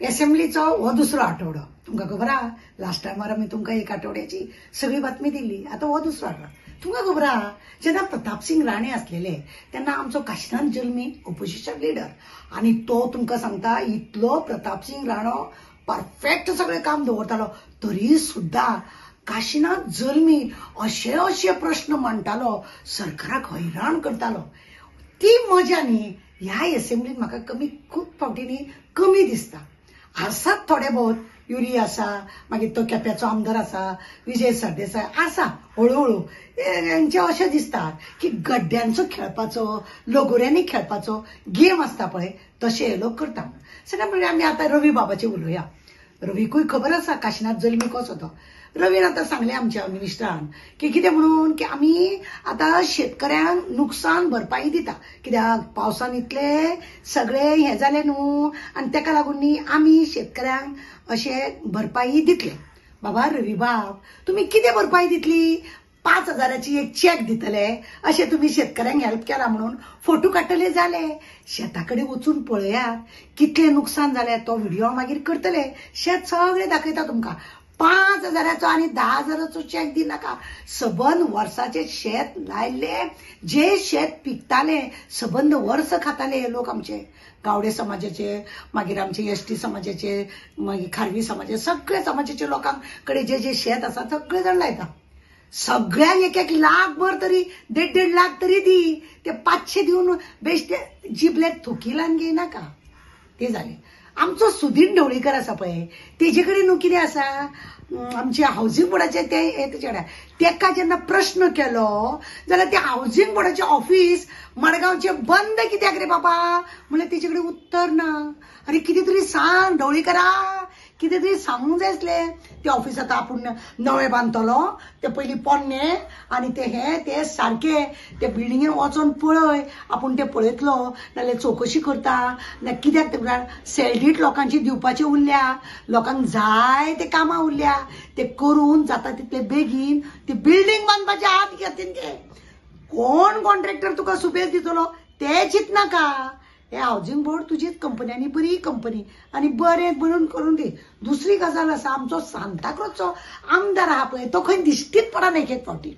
असेंब्लीचो हो दुसरो आठवडो तुमकां खबर आहा लास्ट टायमार आमी तुमकां एक आठवड्याची सगळी बातमी दिल्ली आतां हो दुसरो आठवडो तुमकां खबर आहा जेन्ना प्रताप सिंग राणे आसलेले तेन्ना आमचो काशिनाथ जल्मी ऑपोजिशन लिडर आनी तो तुमकां सांगता इतलो प्रताप सिंग राणो परफेक्ट सगळें काम दवरतालो तरी सुद्दां काशिनाथ जल्मी अशे अशे प्रश्न मांडटालो सरकाराक हैराण करतालो ती मजा न्ही ह्या असेंब्लीत म्हाका खूब फावटींनी कमी दिसता आसात थोडे बहुत युरी आसा मागीर तो केप्याचो आमदार आसा विजय सरदेसाय आसा हळूहळू हेंचे अशें दिसता की गड्ड्यांचो खेळपाचो लगोऱ्यांनी खेळपाचो गेम आसता पळय तशें हे लोक करता सगळ्यां म्हणजे आमी आतां रवी बाबाचें उलोवया रवीकूय खबर आसा काशिनाथ जल्मी कसो तो रवीन आतां सांगलें आमच्या मिनिस्टरान की कितें म्हणून की आमी आतां शेतकऱ्यांक नुकसान भरपाई दिता कित्याक पावसान इतले सगळे हे जाले न्हू आनी तेका लागून न्ही आमी शेतकऱ्यांक अशे भरपाई दितले बाबा रवी बाब तुमी कितें भरपाई दितली 5,000ची एक चॅक दितले अशें तुमी शेतकऱ्यांक हेल्प केला म्हणून फोटो काडटले जाले शेता कडेन वचून पळयात कितलें नुकसान जालें तो व्हिडिओ मागीर करतले शेत सगळें दाखयता तुमकां 5,000चो आनी 10,000चो चॅक दिनाका सबंद वर्साचे शेत लायले जे शेत पिकताले सबंद वर्स खाताले हे लोक आमचे गावडे समाजाचे मागीर आमचे एसटी समाजाचे मागीर खारवी समाजाचे सगळे समाजाचे लोकांकडे जे जे शेत आसा सगळे जाण लायता सगळ्यांक एक लाखभर तरी 1.5 लाख तरी दी ते 500 दिवन बेश्टे जिबलेक थुकिलान घेयनाका ते जाले आमचो सुधीर ढवळीकर आसा पळय तेजे कडेन न्हू कितें आसा आमचे हावसिंग बोर्डाचे तेका जेन्ना प्रश्न केलो जाल्यार ते हावसिंग बोर्डाचे ऑफिस मडगांवचे बंद कित्याक रे बाबा म्हणल्यार तेजे कडेन उत्तर ना अरे कितें तरी सांग ढवळीकरा कितें तरी सांगूंक जाय आसलें ते ऑफिस आतां आपूण नवें बांदतलो ते पयलीं पोन्ने आनी ते सारके ते बिल्डिंगेन वचोन पळय आपूण ते पळयतलो नाल्यार चवकशी करता ना कित्याक सॅलरीट लोकांची दिवपाचे उरल्या लोकांक जाय ते कामां उरल्या ते करून जाता तितले बेगीन ती बिल्डींग बांदपाचे हात घेतले ते कोण कॉन्ट्रॅक्टर तुका सुबेज दितलो ते चिंतनाका हे हावसिंग बोर्ड तुजीच कंपनी बरी कंपनी आनी बरें बनून करून दी दुसरी गजाल आसा आमचो सांताक्रूजचो आमदार आहा पळय तो खंय दिश्टीच पडना एक फावटी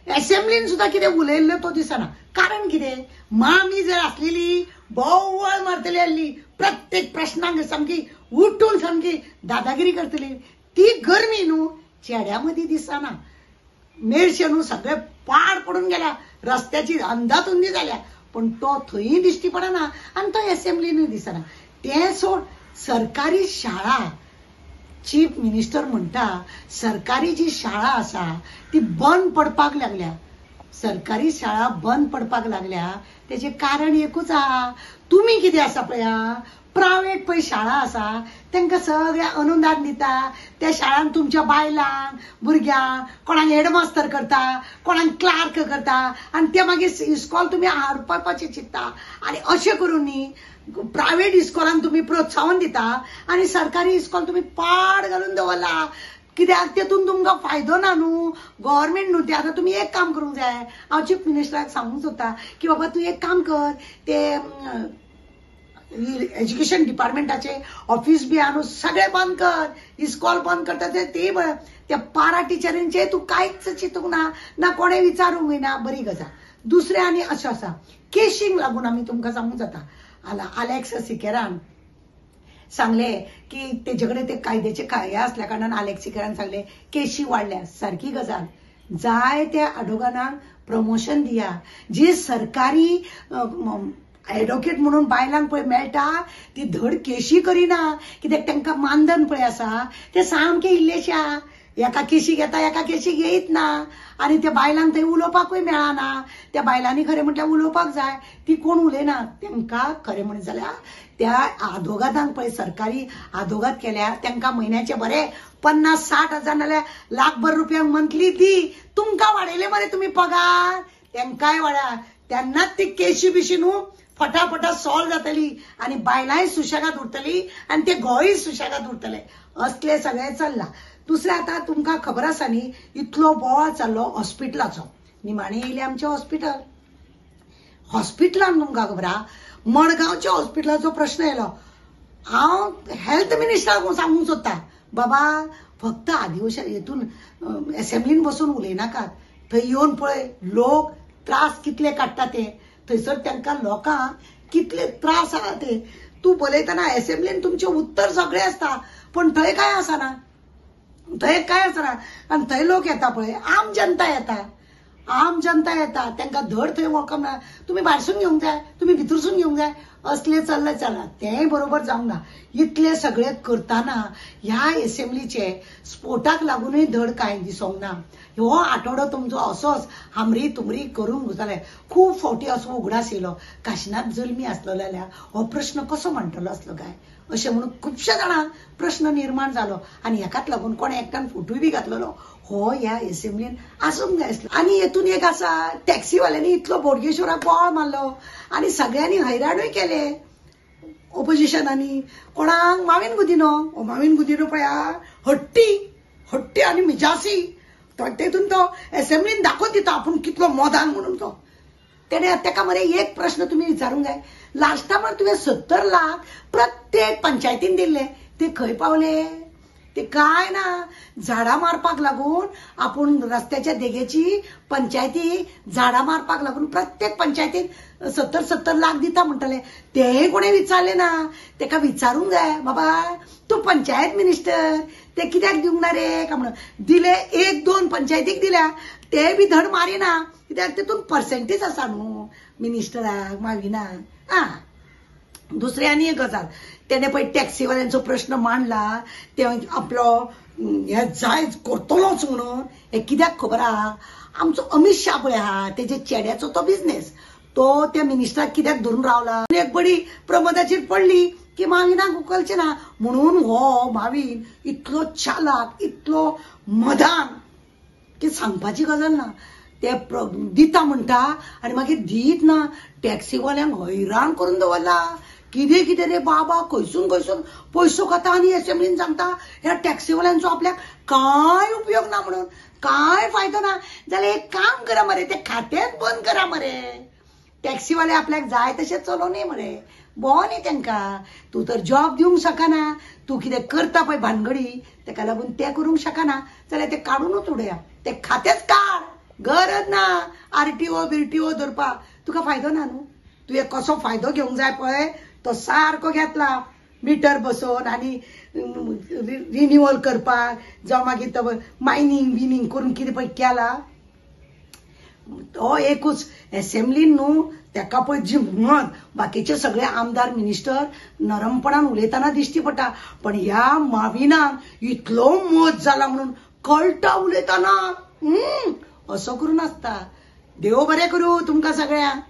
असेंब्लीन सुद्दां कितें उलयल्लें तो दिसना कारण कितें मामी जर आसलेली बोव्वळ मारतली आसली प्रत्येक प्रश्नांक सामकी उठून सामकी दादागिरी करतली ती गरमी न्हू चेड्या मदीं दिसना मेरशे न्हू सगळे पाड पडून गेल्या रस्त्याची अंधाधुंदी जाल्या पण तो थंय दिश्टी पडना आनी तो असेंब्लीनूय दिसना ते सोड सरकारी शाळा चीफ मिनिस्टर म्हणटा सरकारी जी शाळा आसा ती बंद पडपाक लागल्या सरकारी शाळा बंद पडपाक लागल्या तेजे कारण एकूच आहा तुमी कितें आसा पळय प्रायवेट पळय शाळा आसा तांकां सगळ्या अनुदान दिता त्या शाळांत तुमच्या बायलांक भुरग्यांक कोणाक हेडमास्तर करता कोणाक क्लार्क करता आनी ते मागीर इस्कॉल तुमी हाडपाचे चिंतता आनी अशें करून न्ही प्रायवेट इस्कॉलांक तुमी प्रोत्साहन दिता आनी सरकारी इस्कॉल तुमी पाड घालून दवरला कित्याक तेतून तुमकां फायदो ना न्हू गव्हर्नमेंट न्हू ते आतां तुमी एक काम करूंक जाय हांव चीफ मिनिस्टराक सांगूंक सोदता की बाबा तूं एक काम कर ते एज्युकेशन डिपार्टमेंटाचे ऑफिस बी आणून सगळे बंद कर इस्कॉल बंद करता ते त्या पारा टिचरींचे तू कांयच चिंतूंक ना कोणे विचारूंक ना बरी गजाल दुसरे आनी अशें आसा केशींक लागून आमी तुमकां सांगूंक जाता आलेक्स सिकेरान सांगले की तेजे कडेन ते कायद्याचे हे असल्या कारणान आलेक्स सिकेरान सांगले केशी वाडल्या सारकी गजाल जाय त्या आडोगानांक प्रमोशन दिया जी सरकारी एडवोकेट म्हणून बायलांक पळय मेळटा ती धड केशी करिना कित्याक तांकां मानधन पळय आसा ते सामके इल्लेशे आहा एका केशी घेता एका केशी घेयत ना आनी त्या बायलांक थंय उलोवपाकूय मेळना त्या बायलांनी खरें म्हटल्यार उलोवपाक जाय ती कोण उलयना तांकां खरें म्हणत जाल्यार त्या आदोगादांक पळय सरकारी आदोगाद केल्यार तांकां म्हयन्याचे बरे 50-60 हजार नाल्यार लाखभर रुपयांक मंथली दी तुमकां वाडयले मरे तुमी पगार तांकांय वाडा तेन्नाच ती केशी बिशी न्हू फटाफटा सॉल्व जातली आनी बायलांय सुशेगाद उरतली आनी ते गोंयय सुशेगाद उरतले असले सगळे चल्ला दुसरे आतां तुमकां खबर आसा न्ही इतलो बोवाळ चाललो हॉस्पिटलाचो निमाणे येयले आमचे हॉस्पिटलान तुमकां खबर आहा मडगांवच्या हॉस्पिटलाचो प्रश्न येयलो हांव हेल्थ मिनिस्टराक सांगूंक सोदता, बाबा फक्त आदिवासी हेतून असेंब्लीन बसून उलयनाकात, थंय येवन पळय लोक त्रास कितले काडटा ते, थंयसर तांकां लोकांक कितले त्रास आहा ते तूं बलयतना असेंब्लीन तुमचे उत्तर सगळे आसता, पण थंय काय आसना, थंय काय आसना. आनी थंय लोक येता पळय, आम जनता येता, आम जनता येता, तांकां धड थंय वळखप ना. तुम्ही भायरसून घेवंक जाय, तुम्ही भितरसून घेवंक जाय, असले चल्ले चला, तेंय बरोबर जावंक ना. इतले सगळे करताना ह्या असेंब्लीचे स्फोटाक लागूनय धड कांय दिसोंक ना. हो आठवडो तुमचो असोच हमरी तुमरी करून वताले. खूब फावटी असो उगडास येयलो, काशिनाथ जल्मी आसलो जाल्यार हो प्रश्न कसो मांडटलो आसलो काय अशें म्हणून खुबश्या जाणांक प्रश्न निर्माण जालो. आनी हेकाच लागून कोणे एकट्यान फोटोय बी घातलेलो, हो ह्या असेंब्लीन आसूंक जाय आसलो. आनी हेतून एक आसा, टॅक्सीवाल्यांनी इतलो बोडगेश्वराक बोवाळ मारलो आनी सगळ्यांनी हैराणूय केले ऑपोजिशनांनी. कोणाक? माविन गुदिनो पळया, हट्टी आनी मिजासी, तेतून तो असेंब्लीन दाखोवन दिता आपूण कितलो मोदान म्हणून. तो तेका मरे एक प्रश्न तुम्ही विचारूंक जाय, लास्ट टायमार तुवें 70 लाख प्रत्येक पंचायतीन दिल्ले, ते खंय पावले? ते काय ना. झाडां मारपाक लागून आपूण रस्त्याच्या देगेची पंचायती झाडां मारपाक लागून प्रत्येक पंचायतीक 70 लाख दिता म्हणटले, तेय कोणे विचारले ना. तेका विचारूंक जाय, बाबा तूं पंचायत मिनिस्टर, ते कित्याक दिवंक ना रे काय म्हणून. दिले 1-2 पंचायतीक दिल्या, ते बी धड मारिना, कित्याक तितून पर्सेंटेज आसा न्हू मिनिस्टराक माविनाक. दुसरी आनी एक गजाल, तेणे पळय टॅक्सीवाल्यांचो प्रश्न मांडला, ते आपलो हे जाय करतलोच म्हणून. हे कित्याक खबर आहा, आमचो अमित शाह पळय आहा, तेजे चेड्याचो तो बिझनेस, तो त्या मिनिस्टराक कित्याक धरून रावला. एक बडी प्रमोदाचेर पडली की माविनाक उखलचे ना म्हणून हो माविन इतलो चालाक, इतलो मदान की सांगपाची गजाल ना. ते दिता म्हणटा आनी मागीर दीत ना. टॅक्सीवाल्यांक हैराण करून दवरला. कितें रे बाबा, खंयसून पयसो खाता आनी असेंब्लीन सांगता ह्या टॅक्सीवाल्यांचो आपल्याक कांय उपयोग ना म्हणून, कांय फायदो ना. जाल्यार एक काम करा मरे, ते खातेच बंद करा मरे. टॅक्सीवाले आपल्याक जाय तशें चलोवनी मरे, बोनी तांकां. तूं तर जॉब दिवंक शकना, तूं कितें करता पळय भानगडी, तेका लागून ते करूंक शकना, जाल्यार ते काडूनच उडया. ते खातेच काड, गरज ना आरटीओ बिरटीओ धरपाक, तुका फायदो ना न्हू. तुवें कसो फायदो घेवंक जाय पळय तो सारको घेतला. मिटर बसोवन आनी रिन्युअल करपाक, जावं मागीर तो मायनिंग करून कितें पळय केला, तो एकूच असेंब्लीन न्हू. तेका पळय जी म्हण बाकीचे सगळे आमदार मिनिस्टर नरमपणान उलयतना दिश्टी पडटा, पण ह्या माविनाक इतलो मत जाला म्हणून कळटा उलयतना. असो करून आसता. देव बरें करूं तुमकां सगळ्यांक.